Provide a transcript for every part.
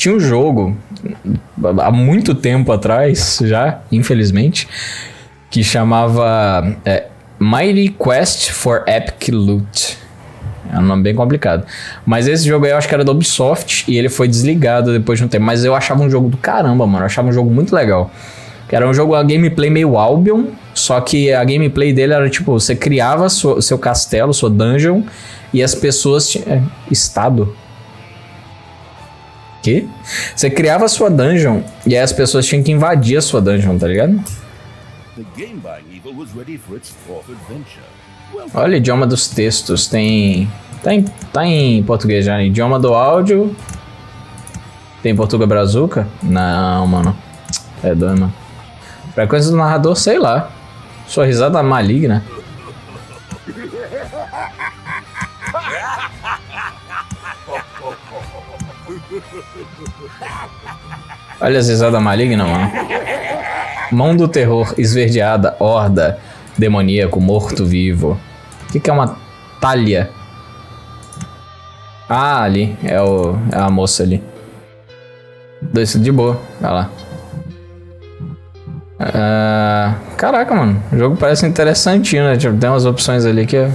tinha um jogo há muito tempo atrás, já, infelizmente, que chamava Mighty Quest for Epic Loot. É um nome bem complicado. Mas esse jogo aí eu acho que era da Ubisoft e ele foi desligado depois de um tempo. Mas eu achava um jogo do caramba, mano. Eu achava um jogo muito legal. Que era um jogo, a gameplay meio Albion, só que a gameplay dele era tipo, você criava seu castelo, sua dungeon, e as pessoas tinham... Estado? Que? Você criava a sua dungeon, e aí as pessoas tinham que invadir a sua dungeon, tá ligado? Olha o idioma dos textos, tá em português já, idioma do áudio... Tem Portuga Brazuca? Não, mano. É doido, mano. Frequência do narrador, sei lá. Sua risada maligna. Olha as risadas malignas, mano. Mão do terror, esverdeada, horda, demoníaco, morto-vivo. O que é uma talha? Ah, ali. É a moça ali. De boa, vai lá. Caraca, mano. O jogo parece interessantinho, né? Tipo, tem umas opções ali que eu...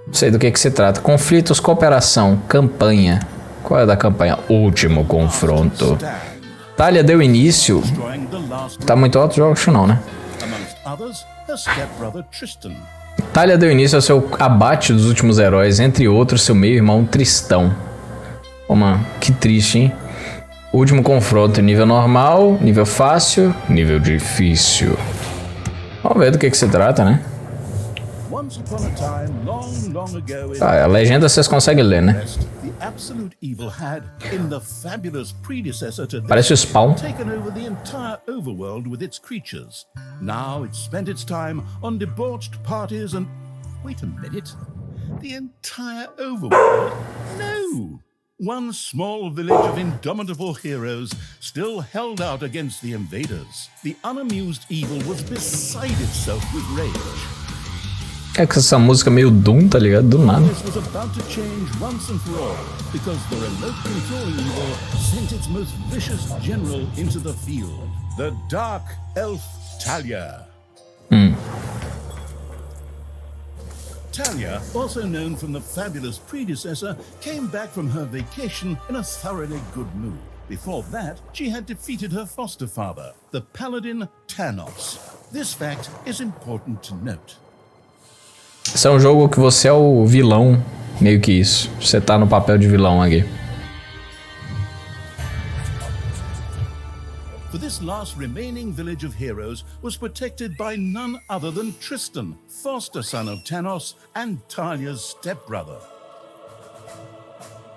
Não sei do que se trata. Conflitos, cooperação, campanha. Qual é a da campanha? Último confronto. Talha deu início. Tá muito alto o jogo? Acho não, né? Talha deu início ao seu abate dos últimos heróis, entre outros seu meio-irmão Tristão. Pô, mano, que triste, hein? Último confronto, nível normal, nível fácil, nível difícil. Vamos ver do que se trata, né? A legenda vocês conseguem ler, né? Parece o Spawn. Wait a minute. The entire overworld? No! One small village of indomitable heroes still held out against the invaders. The unamused evil was beside itself with rage. É que essa música meio Doom, tá ligado? Do nada. This was about to change once and for all, because the remote controlling evil sent its most vicious general into the field. The Dark Elf Talia. Talia, also known from the fabulous predecessor, came back from her vacation in a thoroughly good mood. Before that, she had defeated her foster father, the paladin Tanos. This fact is important to note. Esse é um jogo que você é o vilão, meio que isso. Você tá no papel de vilão aqui. For this last remaining village of heroes was protected by none other than Tristan, foster son of Tanos and Talia's stepbrother.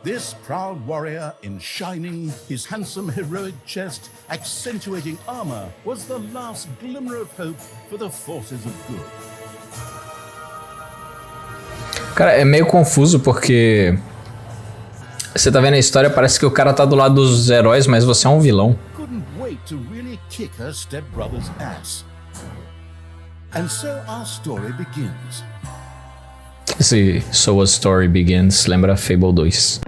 This proud warrior in shining, his handsome heroic chest accentuating armor, was the last glimmer of hope for the forces of good. Cara, é meio confuso porque você tá vendo a história, parece que o cara tá do lado dos heróis, mas você é um vilão. Couldn't wait to really kick her stepbrother's ass. And so our story begins. Esse So a Story Begins lembra Fable 2.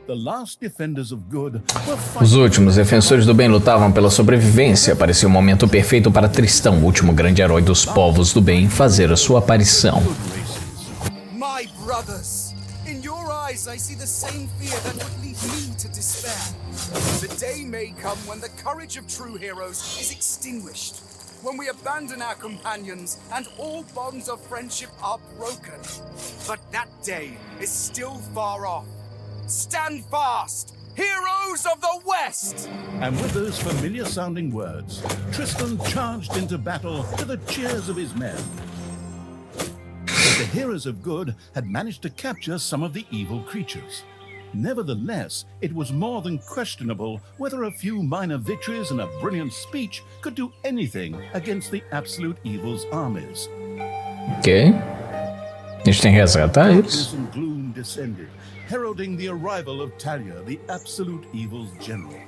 The last defenders of good were Os fighting. últimos defensores do bem lutavam pela sobrevivência. Parecia o momento perfeito para Tristão, o último grande herói dos povos do bem, fazer a sua aparição. My brothers, in your eyes I see the same fear that would lead me to despair. The day may come when the courage of true heroes is extinguished, when we abandon our companions and all bonds of friendship are broken. But that day is still far off. Stand fast, heroes of the West! And with those familiar sounding words, Tristan charged into battle to the cheers of his men. But the heroes of good had managed to capture some of the evil creatures. Nevertheless, it was more than questionable whether a few minor victories and a brilliant speech could do anything against the absolute evil's armies. Ok. A gente tem que resgatar eles. Darkness and gloom descended, heralding the arrival of Talia, the absolute evil's general.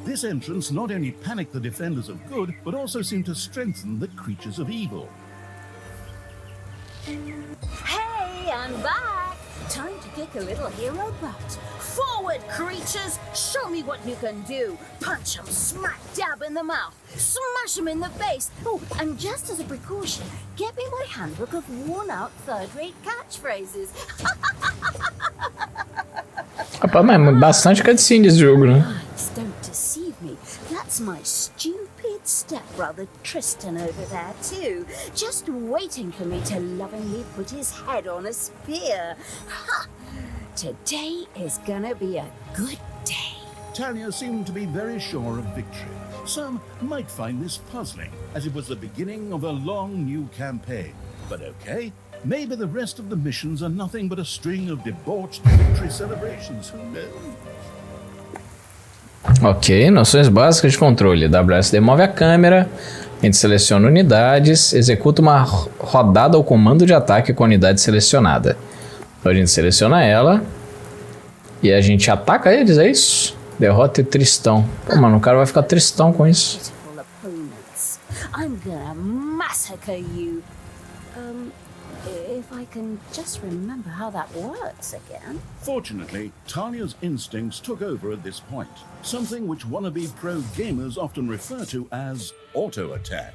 This entrance not only panicked the defenders of good, but also seemed to strengthen the creatures of evil. Hey, I'm back! Time to kick a little hero butt. Forward, creatures! Show me what you can do. Punch 'em smack dab in the mouth. Smash 'em in the face. Oh, and just as a precaution, get me my handbook of worn-out third-rate catchphrases. Rapaz, mas bastante cutscene desse jogo, né? Eyes don't deceive me. That's my stupid stepbrother Tristan over there too, just waiting for me to lovingly put his head on a spear. Ha! Today is gonna be a good day. Talia seemed to be very sure of victory. Some might find this puzzling, as it was the beginning of a long new campaign. But okay, maybe the rest of the missions are nothing but a string of debauched victory celebrations. Who knows? Ok, noções básicas de controle. WSD move a câmera, a gente seleciona unidades, executa uma rodada ao comando de ataque com a unidade selecionada. Então a gente seleciona ela e a gente ataca eles, é isso? Derrota Tristão. Pô, mano, o cara vai ficar tristão com isso. Beautiful opponents. I'm gonna massacre you. If I can just remember how that works again. Fortunately, Talia's instincts took over at this point, something which wannabe pro gamers often refer to as auto-attack.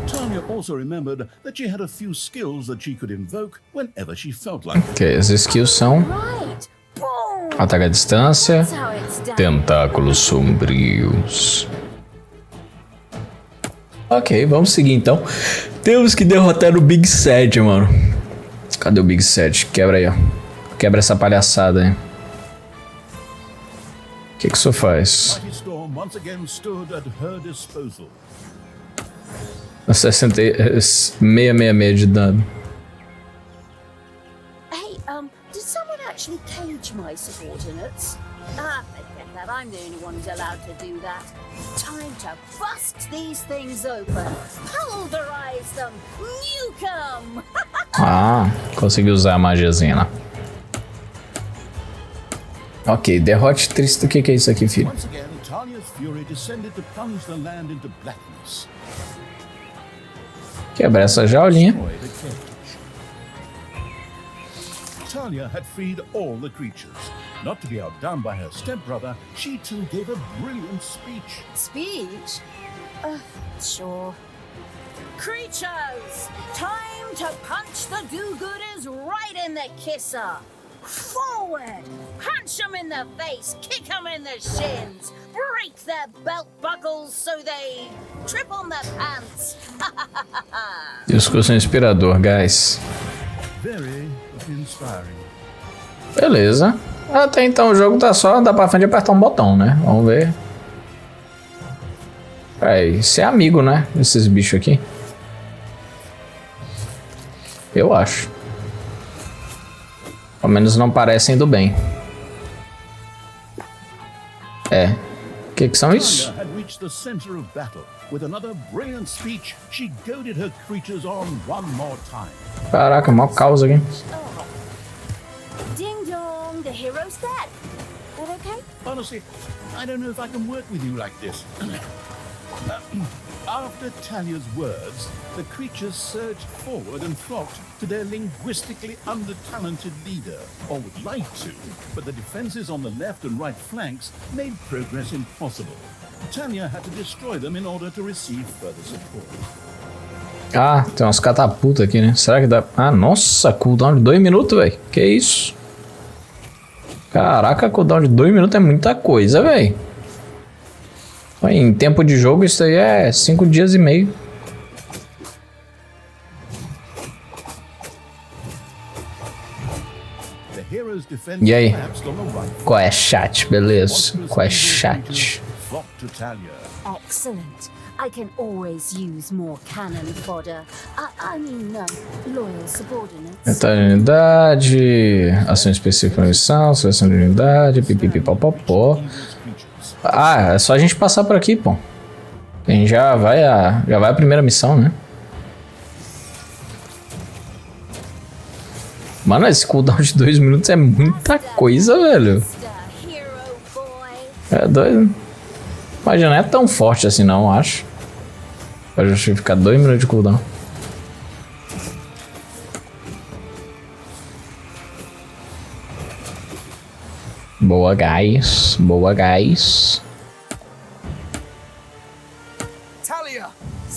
Talia also remembered that she had a few skills that she could invoke whenever she felt like it. Ok, as skills são Right. Boom. ataque à distância, That's how it's done. tentáculos sombrios. Ok, vamos seguir então. Temos que derrotar o Big 7, mano. Cadê o Big 7? Quebra aí, ó. Quebra essa palhaçada aí. O que isso faz? Mighty Storm once again stood at her disposal. 666 de dano. Hey, did someone actually cage my subordinates? Forget that. I'm the only one who's allowed to do that. Time to bust these things open. Pulverize them. Nuke 'em. Ah, consegui usar a magiazinha lá. Ok, derrote triste. O que é isso aqui, filho? Once again, Talia's fury descended to plunge the land into blackness. Quebra essa jaulinha. Destroy the cage. Talia had freed all the creatures. Not to be outdone by her stepbrother, she too gave a brilliant speech. Speech? Sure. Creatures! Time to punch the do-gooders right in the kisser! Forward! Punch them in the face, kick them in the shins, break their belt buckles so they trip on their pants! Discurso inspirador, guys. Very inspiring. Beleza. Até então o jogo tá só dá pra frente apertar um botão, né? Vamos ver. Isso é amigo, né? Esses bichos aqui. Eu acho. Pelo menos não parecem do bem. É. O que são isso? Talia had reached the center of battle. With another brilliant speech, she goaded her creatures on one more time. Caraca, mó causa aqui. Ding dong, the hero's dead. That okay? Honestly, I don't know if I can work with you like this. After Talia's words, the creatures surged forward and flocked to their linguistically under-talented leader, or would like to, but the defenses on the left and right flanks made progress impossible. Talia had to destroy them in order to receive further support. Ah, tem umas catapultas aqui, né? Será que dá... Ah, nossa, cooldown de 2 minutos, velho. Que isso? Caraca, cooldown de 2 minutos é muita coisa, velho. Em tempo de jogo, isso aí é 5 dias e meio. E aí? Qual é chat? Beleza. Qual é chat? Excellent. I can always use more cannon fodder. I mean, loyal subordinates. Detalhe de unidade, ação específica na missão, seleção de unidade, pipipipopopó. Ah, é só a gente passar por aqui, pô. A gente já vai a primeira missão, né? Mano, esse cooldown de 2 minutos é muita coisa, velho. É doido. Mas já não é tão forte assim não, acho. Vai justificar 2 minutos de cooldown. Boa, guys. Boa, guys. Talia!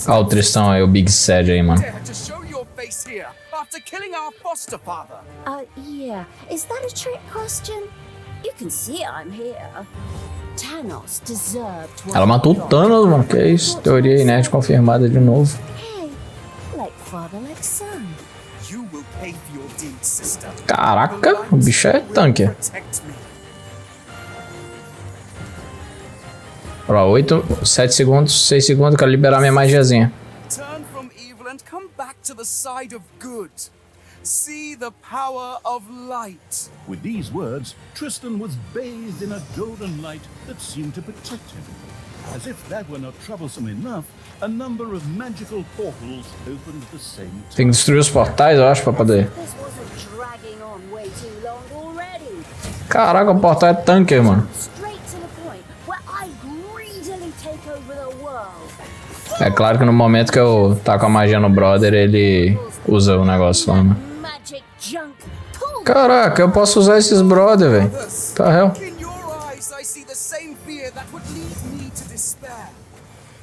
Ó, o Tristão aí, o Big Sad aí, mano. Dare to show your face here after killing our foster father. Yeah. Is that a trick question? You can see I'm here. Thanos deserved what Ela matou o Thanos, mano. Que isso? Teoria inédita confirmada de novo. Hey, like father, like son. You will pay for your deeds, sister. Caraca, o bicho é tanque. Protect me. Ó, 8, 7 segundos, 6 segundos, quero liberar minha magiazinha. Turn from evil and come back to the side of good. See the power of light. With these words, Tristan was bathed in a golden light that seemed to protect him. As if that were not troublesome enough, a number of magical portals opened at the same time. Tem que destruir os portais, eu acho, pra poder... This wasn't dragging on way too long already. Caraca, o portal é tanque, mano. Straight to the point where I greedily take over the world. É claro que no momento que eu tá com a magia no brother, ele usa o negócio lá, né? Magic junk. Pull. Caraca, eu posso usar esses brother, velho. Tá real. In your eyes, I see the same fear that would lead me to despair.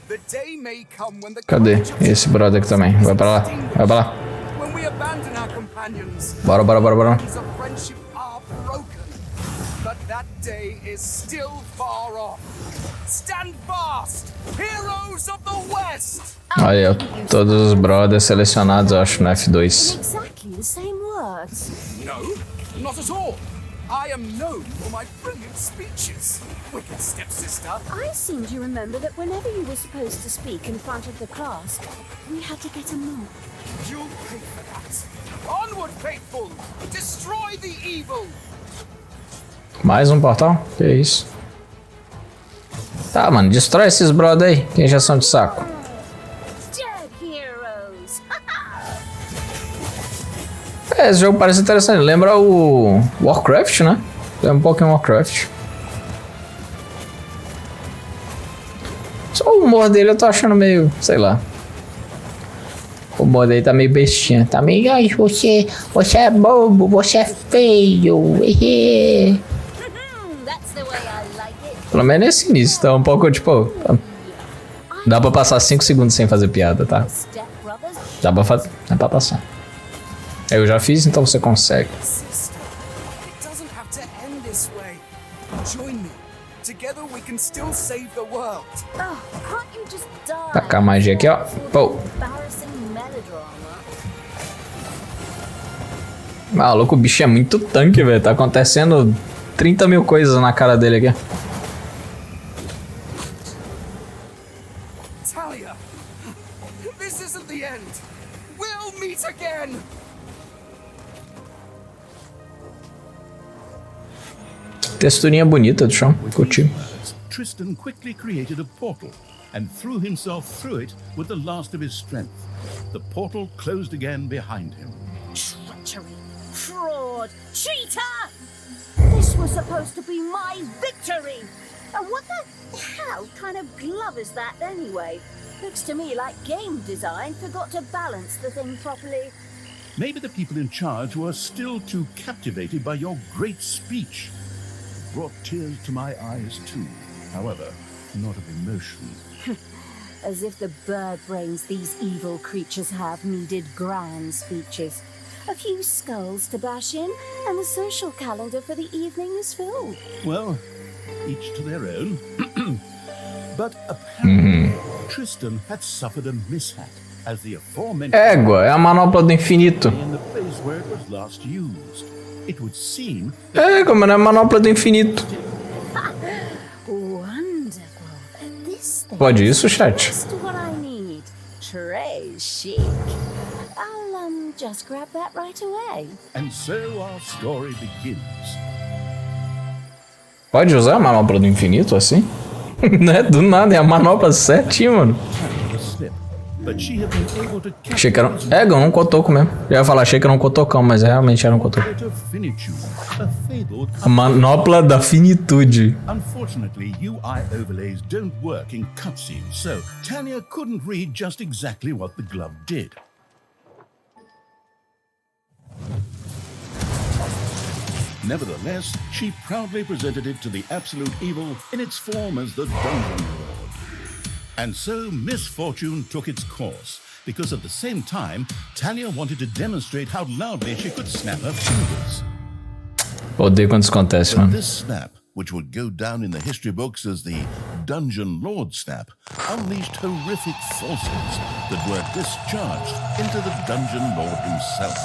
The day may come when the Cadê courage of esse brother aqui também? Vai pra lá, vai pra lá. when we abandon our companions. Bora, bora, bora, bora. Bonds of friendship are broken, but that day is still far off. Stand fast, heroes of the West! Aí, ó, todos os brothers selecionados, eu acho, no F2. Exactly the same words. No, not at all. I am known for my brilliant speeches. Wicked stepsister. I seem to remember that whenever you were supposed to speak in front of the class, we had to get a mark. You'll pay for that. Onward, faithful! Destroy the evil! Mais um portal? Que isso? Tá, mano, destrói esses brother aí, que injeção de saco. Dead heroes! É, esse jogo parece interessante. Lembra o Warcraft, né? É um pouquinho Warcraft. Só o humor dele eu tô achando meio, sei lá. O humor dele tá meio bestinha. Tá meio, ai, você é bobo, você é feio. That's the way I like it. Pelo menos nesse início, tá um pouco, tipo... Dá pra passar 5 segundos sem fazer piada, tá? Step brothers. Dá pra passar. Eu já fiz, então você consegue. Sister, it doesn't have to end this way. Join me. Together we can still save the world. Oh, can't you just die? Tacar a magia aqui, ó. Pô. Embarrassing melodrama. Maluco, o bicho é muito tanque, velho. Tá acontecendo 30 mil coisas na cara dele aqui. Talia, this isn't the end. We'll meet again. Texturinha bonita do chão. With Curti. these words, Tristan quickly created a portal and threw himself through it with the last of his strength. The portal closed again behind him. Treachery. Fraud. Cheater! This was supposed to be my victory! And what the hell kind of glove is that anyway? Looks to me like game design forgot to balance the thing properly. Maybe the people in charge were still too captivated by your great speech. It brought tears to my eyes too. However, not of emotion. As if the bird brains these evil creatures have needed grand speeches. A few skulls to bash in, and the social calendar for the evening is filled. Well, each to their own. But apparently, Tristan had suffered a mishap, as the aforementioned Égua, é a manopla do infinito. in the place where it was last used. It would seem Égua, mano, é a manopla do infinito. Wonderful. This thing Pode isso, chat? is just what I need. Très chic. I'll just grab that right away. and so our story begins. Pode usar a manopla do infinito assim? Né? Do nada, é a manopla certinho, mano. A slip, but she had been able to catch Achei que era um... Égua, um cotoco mesmo. Eu ia falar, achei que era um cotocão, mas realmente era um cotoco. of finitude, a fabled. A manopla da finitude. Unfortunately, UI overlays don't work in cutscenes, so Tanya couldn't read just exactly what the glove did. Nevertheless, she proudly presented it to the absolute evil in its form as the Dungeon Lord. And so misfortune took its course, because at the same time, Talia wanted to demonstrate how loudly she could snap her fingers. Odeio quando isso acontece, But mano. this snap, which would go down in the history books as the Dungeon Lord snap, unleashed horrific forces that were discharged into the Dungeon Lord himself.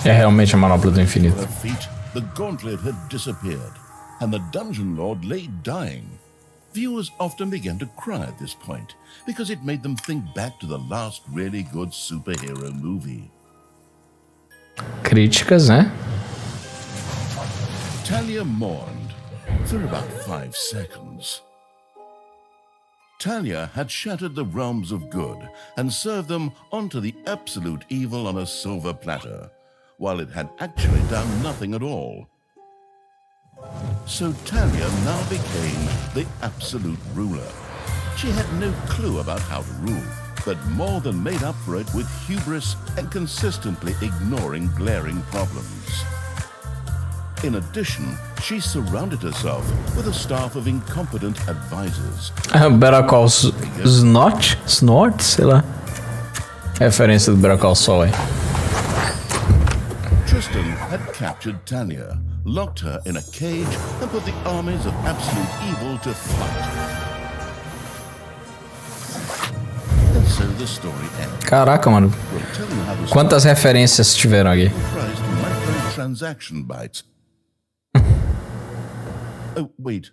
É realmente a manopla do At infinito. her feet, the gauntlet had disappeared, and the Dungeon Lord lay dying. Viewers often began to cry at this point, because it made them think back to the last really good superhero movie. Críticas, né? Talia mourned for about 5 seconds. Talia had shattered the realms of good and served them onto the absolute evil on a silver platter, while it had actually done nothing at all. So Talia now became the absolute ruler. She had no clue about how to rule, but more than made up for it with hubris and consistently ignoring glaring problems. In addition, she surrounded herself with a staff of incompetent advisors. Better Call Snort, sei lá. Referência do Better Call Saul, hein? Tristan had captured Talia, locked her in a cage, and put the armies of absolute evil to flight. And so the story ends. Caraca, mano. We'll tell you how the Quantas referências tiveram aqui? prized microtransaction bytes. Oh, wait,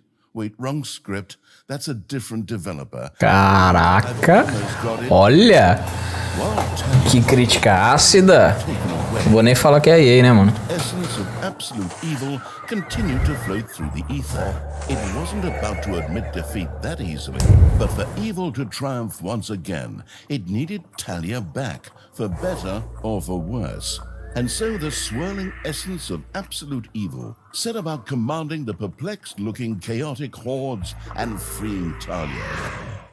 wrong script. That's a different developer. Caraca. Olha. Que crítica ácida. Não vou nem falar que é EA, né, mano? Essence of absolute evil continued to float through the ether. It wasn't about to admit defeat that easily, but for evil to triumph once again, it needed Talia back, for better or for worse. And so the swirling essence of absolute evil set about commanding the perplexed-looking chaotic hordes and freeing Talia.